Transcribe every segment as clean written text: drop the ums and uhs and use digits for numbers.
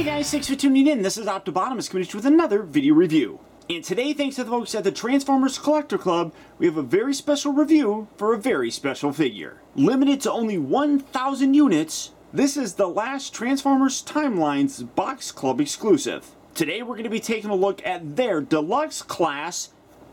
Hey guys, thanks for tuning in. This is optibotimus coming with another video review. And today, thanks to the folks at the Transformers Collector Club, we have a very special review for a very special figure. Limited to only 1,000 units, this is the last Transformers Timelines Box Club exclusive. Today we're going to be taking a look at their deluxe class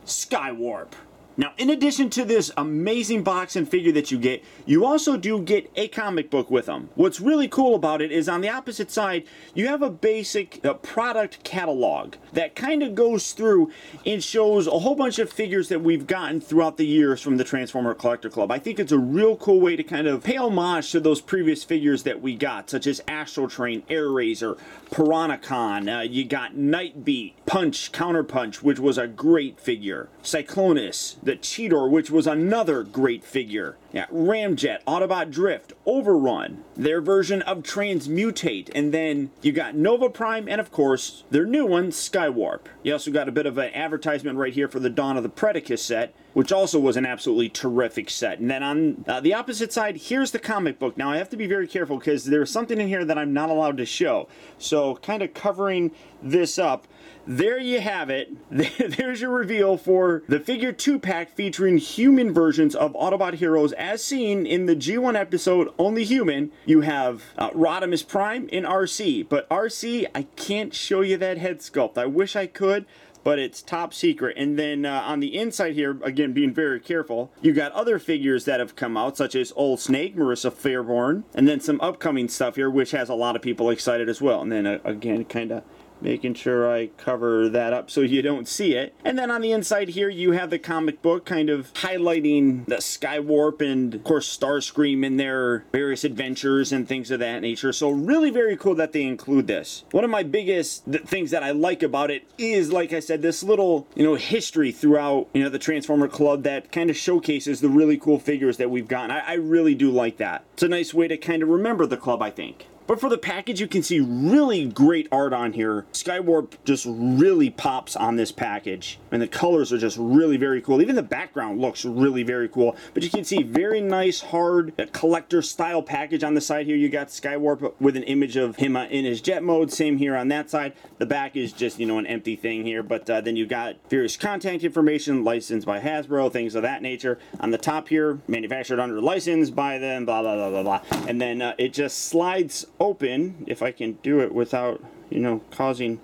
Skywarp. Now, in addition to this amazing box and figure that you get, you also do get a comic book with them. What's really cool about it is on the opposite side, you have a basic product catalog that kind of goes through and shows a whole bunch of figures that we've gotten throughout the years from the Transformer Collector Club. I think it's a real cool way to kind of pay homage to those previous figures that we got, such as Astral Train, Air Razor, Piranacon, you got Nightbeat, Punch, Counterpunch, which was a great figure, Cyclonus, the Cheetor, which was another great figure. Yeah, Ramjet, Autobot Drift, Overrun, their version of Transmutate, and then you got Nova Prime, and of course, their new one, Skywarp. You also got a bit of an advertisement right here for the Dawn of the Predacus set, which also was an absolutely terrific set. And then on the opposite side, here's the comic book. Now, I have to be very careful because there's something in here that I'm not allowed to show. So, kind of covering this up, there you have it. There's your reveal for the figure 2-pack featuring human versions of Autobot heroes as seen in the G1 episode Only Human. You have Rodimus Prime in RC, but RC, I can't show you that head sculpt. I wish I could, but it's top secret. And then on the inside here, again, being very careful, you got other figures that have come out, such as Old Snake, Marissa Fairborn, and then some upcoming stuff here, which has a lot of people excited as well. And then again, kind of making sure I cover that up so you don't see it. And then on the inside here, you have the comic book kind of highlighting the Skywarp and, of course, Starscream in their various adventures and things of that nature. So really very cool that they include this. One of my biggest things that I like about it is, like I said, this little, history throughout, the Transformer Club that kind of showcases the really cool figures that we've gotten. I really do like that. It's a nice way to kind of remember the club, I think. But for the package, you can see really great art on here. Skywarp just really pops on this package. And the colors are just really very cool. Even the background looks really very cool. But you can see very nice, hard, collector style package on the side here. You got Skywarp with an image of him in his jet mode. Same here on that side. The back is just, an empty thing here. But then you got various contact information, licensed by Hasbro, things of that nature. On the top here, manufactured under license by them, blah, blah, blah, blah, blah. And then it just slides open, if I can do it without, causing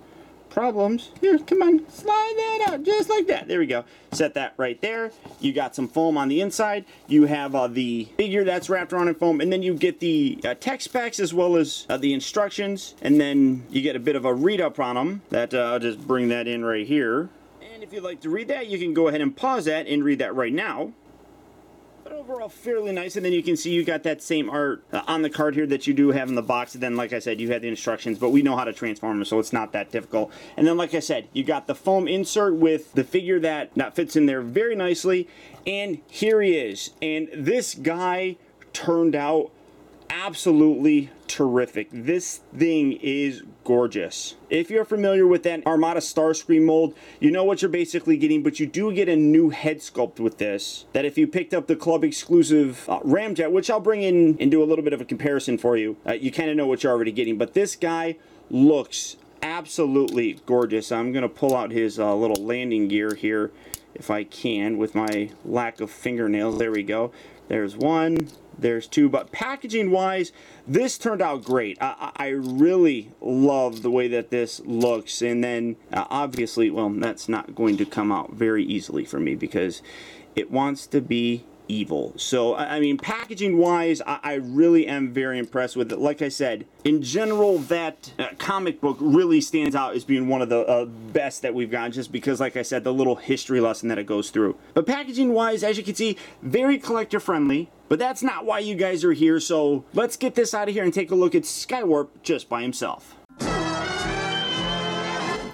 problems. Here, come on, slide that out, just like that. There we go. Set that right there. You got some foam on the inside. You have the figure that's wrapped around in foam, and then you get the tech specs as well as the instructions, and then you get a bit of a read-up on them. That I'll just bring that in right here. And if you'd like to read that, you can go ahead and pause that and read that right now. But overall, fairly nice. And then you can see you got that same art on the card here that you do have in the box. And then, like I said, you have the instructions, but we know how to transform them, so it's not that difficult. And then, like I said, you got the foam insert with the figure that fits in there very nicely. And here he is. And this guy turned out absolutely terrific. This thing is gorgeous. If you're familiar with that Armada Starscream mold, you know what you're basically getting, but you do get a new head sculpt with this, that if you picked up the club exclusive Ramjet, which I'll bring in and do a little bit of a comparison for you, you kind of know what you're already getting. But this guy looks absolutely gorgeous. I'm going to pull out his little landing gear here if I can with my lack of fingernails. There we go. There's one. There's two, but packaging wise, this turned out great. I really love the way that this looks. And then obviously, well, that's not going to come out very easily for me because it wants to be evil. So, I mean, packaging wise, I really am very impressed with it. Like I said, in general, that comic book really stands out as being one of the best that we've gotten, just because, like I said, the little history lesson that it goes through. But packaging wise, as you can see, very collector friendly. But that's not why you guys are here, so let's get this out of here and take a look at Skywarp just by himself.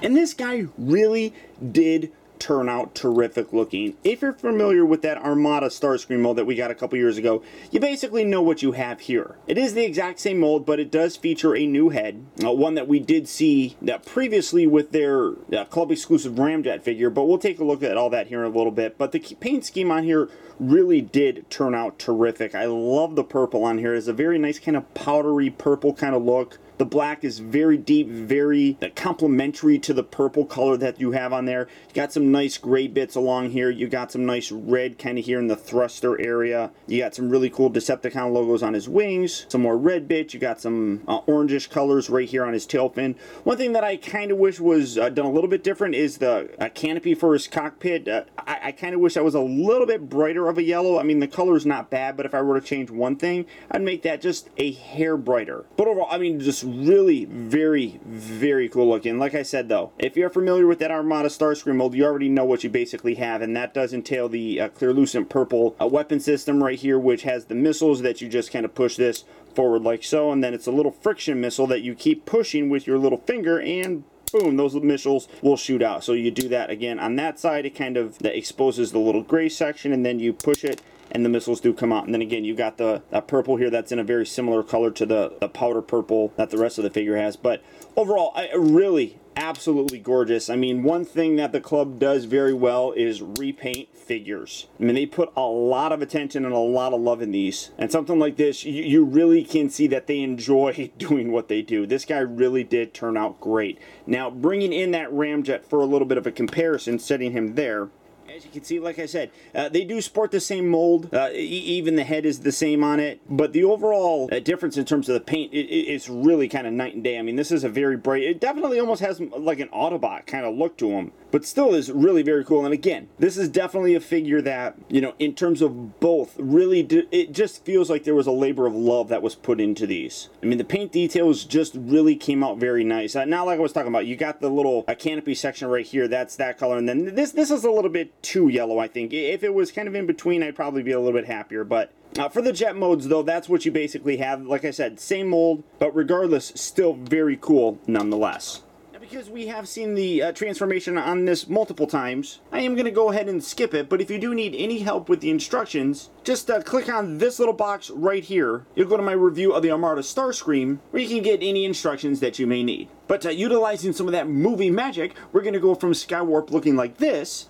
And this guy really did turn out terrific looking. If you're familiar with that Armada Starscream mold that we got a couple years ago, you basically know what you have here. It is the exact same mold, but it does feature a new head, one that we did see previously with their club exclusive Ramjet figure, but we'll take a look at all that here in a little bit. But the paint scheme on here really did turn out terrific. I love the purple on here. It's a very nice kind of powdery purple kind of look. The black is very deep, very complementary to the purple color that you have on there. You got some nice gray bits along here. You got some nice red kind of here in the thruster area. You got some really cool Decepticon logos on his wings, some more red bits. You got some orangish colors right here on his tail fin. One thing that I kind of wish was done a little bit different is the canopy for his cockpit. I kind of wish that was a little bit brighter of a yellow. I mean, the color's not bad, but if I were to change one thing, I'd make that just a hair brighter. But overall, I mean, just really very, very cool looking. Like I said, though, if you're familiar with that Armada Starscream mold, you already know what you basically have, and that does entail the clear-lucent purple weapon system right here, which has the missiles that you just kind of push this forward like so, and then it's a little friction missile that you keep pushing with your little finger, and boom, those missiles will shoot out. So you do that again on that side. It kind of that exposes the little gray section, and then you push it and the missiles do come out. And then again, you got the purple here that's in a very similar color to the powder purple that the rest of the figure has. But overall, really absolutely gorgeous. I mean, one thing that the club does very well is repaint figures. I mean, they put a lot of attention and a lot of love in these. And something like this, you really can see that they enjoy doing what they do. This guy really did turn out great. Now, bringing in that ramjet for a little bit of a comparison, setting him there, as you can see, like I said, they do sport the same mold. Even the head is the same on it. But the overall difference in terms of the paint, it's really kind of night and day. I mean, this is a very bright, it definitely almost has like an Autobot kind of look to him, but still is really very cool. And again, this is definitely a figure that, you know, in terms of both, really, it just feels like there was a labor of love that was put into these. I mean, the paint details just really came out very nice. Now, like I was talking about, you got the little canopy section right here. That's that color. And then this is a little bit too yellow, I think. If it was kind of in between, I'd probably be a little bit happier. But for the jet modes, though, that's what you basically have. Like I said, same mold, but regardless, still very cool nonetheless. Because we have seen the transformation on this multiple times, I am going to go ahead and skip it, but if you do need any help with the instructions, just click on this little box right here. You'll go to my review of the Armada Starscream, where you can get any instructions that you may need. But utilizing some of that movie magic, we're going to go from Skywarp looking like this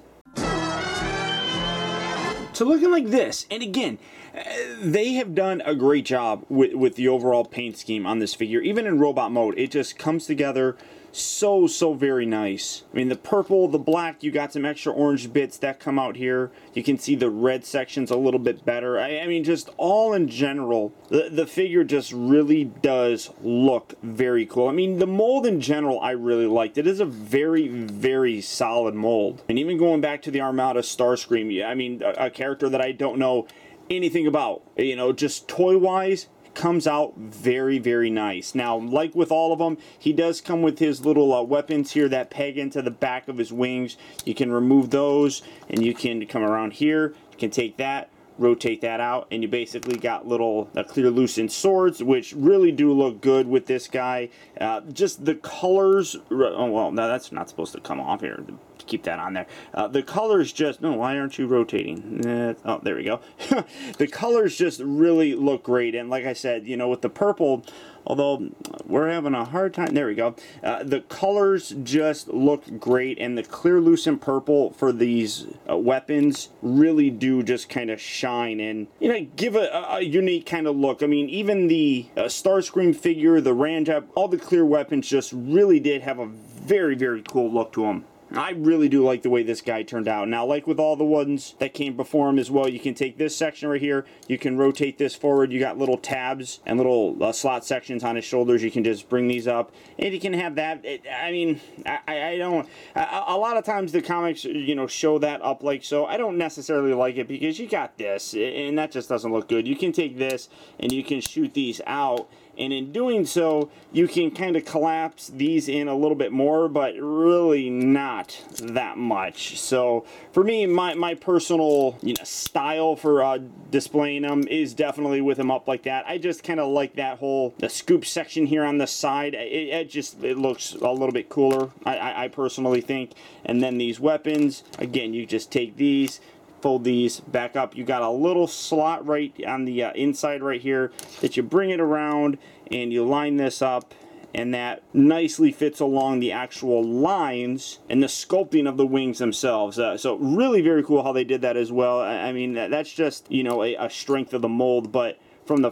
to looking like this. And again, they have done a great job with the overall paint scheme on this figure. Even in robot mode, it just comes together so very nice. I mean, the purple, the black, you got some extra orange bits that come out here. You can see the red sections a little bit better. I mean, just all in general, the figure just really does look very cool. I mean, the mold in general, I really liked. It is a very solid mold. And even going back to the Armada Starscream, I mean, a character that I don't know anything about, you know, just toy-wise, comes out very nice. Now, like with all of them, he does come with his little weapons here that peg into the back of his wings. You can remove those, and you can come around here. You can take that, rotate that out, and you basically got little clear lucent swords, which really do look good with this guy. Just the colors, oh well, no, that's not supposed to come off here. Keep that on there. The colors just, no, why aren't you rotating? Oh, there we go. The colors just really look great, and like I said, you know, with the purple, although we're having a hard time, there we go. The colors just look great, and the clear lucent purple for these weapons really do just kind of shine and, you know, give a unique kind of look. I mean, even the Starscream figure, the Ramjet, all the clear weapons just really did have a very cool look to them. I really do like the way this guy turned out. Now, like with all the ones that came before him as well, you can take this section right here, you can rotate this forward, you got little tabs and little slot sections on his shoulders, you can just bring these up, and you can have that. I mean, I don't, a lot of times the comics, you know, show that up like so. I don't necessarily like it because you got this, and that just doesn't look good. You can take this, and you can shoot these out, and in doing so, you can kind of collapse these in a little bit more, but really not that much. So for me, my personal, you know, style for displaying them is definitely with them up like that. I just kind of like that whole the scoop section here on the side. It looks a little bit cooler, I personally think. And then these weapons, again, you just take these, fold these back up. You got a little slot right on the inside right here that you bring it around, and you line this up, and that nicely fits along the actual lines and the sculpting of the wings themselves. So really very cool how they did that as well. I mean, that's just, you know, a strength of the mold, but from the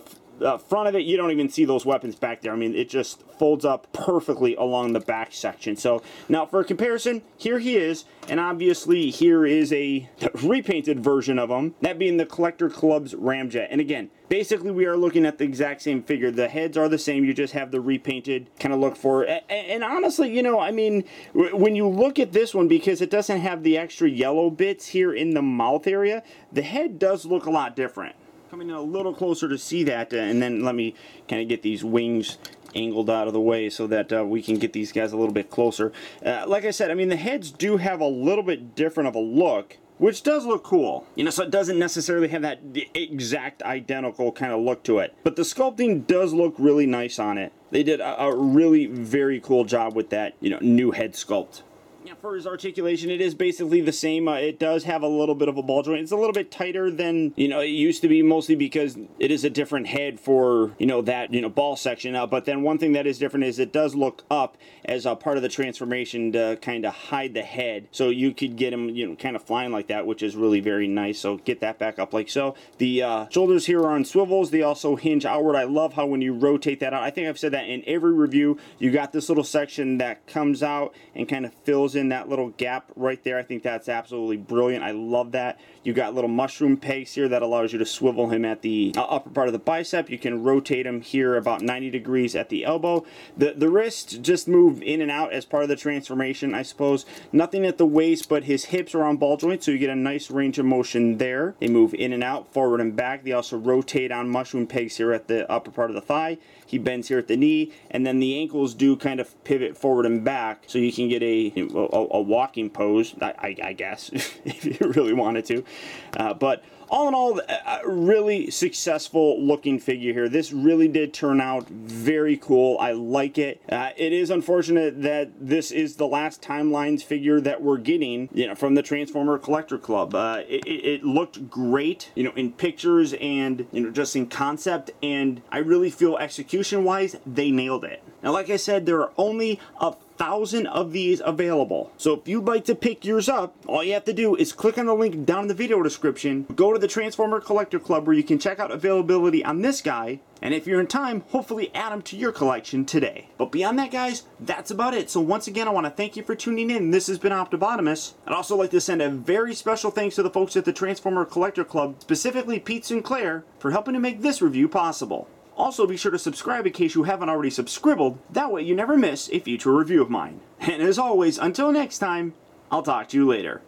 front of it, you don't even see those weapons back there. I mean, it just folds up perfectly along the back section. So now for a comparison, here he is, and obviously here is a repainted version of him, that being the Collector Club's Ramjet. And again, basically we are looking at the exact same figure. The heads are the same, you just have the repainted kind of look for it. And honestly, you know, I mean, when you look at this one, because it doesn't have the extra yellow bits here in the mouth area, the head does look a lot different. Coming in a little closer to see that, and then let me kind of get these wings angled out of the way so that we can get these guys a little bit closer. Like I said, I mean, the heads do have a little bit different of a look, which does look cool. You know, so it doesn't necessarily have that exact identical kind of look to it. But the sculpting does look really nice on it. They did a really very cool job with that, you know, new head sculpt. Yeah, for his articulation, it is basically the same. It does have a little bit of a ball joint. It's a little bit tighter than, you know, it used to be, mostly because it is a different head for, you know, that, you know, ball section. But then one thing that is different is it does look up as a part of the transformation to kind of hide the head. So you could get him, you know, kind of flying like that, which is really very nice. So get that back up like so. The shoulders here are on swivels. They also hinge outward. I love how when you rotate that out, I think I've said that in every review, you got this little section that comes out and kind of fills in that little gap right there. I think that's absolutely brilliant. I love that. You got little mushroom pegs here that allows you to swivel him at the upper part of the bicep. You can rotate him here about 90 degrees at the elbow. The wrists just move in and out as part of the transformation, I suppose. Nothing at the waist, but his hips are on ball joints, so you get a nice range of motion there. They move in and out, forward and back. They also rotate on mushroom pegs here at the upper part of the thigh. He bends here at the knee, and then the ankles do kind of pivot forward and back, so you can get a walking pose, I guess, if you really wanted to. But all in all, a really successful looking figure here. This really did turn out very cool. I like it. It is unfortunate that this is the last Timelines figure that we're getting, you know, from the Transformer Collector Club. It looked great, you know, in pictures and, you know, just in concept, and I really feel execution-wise, they nailed it. Now, like I said, there are only 1,000 of these available. So if you'd like to pick yours up, all you have to do is click on the link down in the video description, go to the Transformer Collector Club where you can check out availability on this guy, and if you're in time, hopefully add him to your collection today. But beyond that, guys, that's about it. So once again, I want to thank you for tuning in. This has been Optibotimus. I'd also like to send a very special thanks to the folks at the Transformer Collector Club, specifically Pete Sinclair, for helping to make this review possible. Also, be sure to subscribe in case you haven't already subscribed. That way you never miss a future review of mine. And as always, until next time, I'll talk to you later.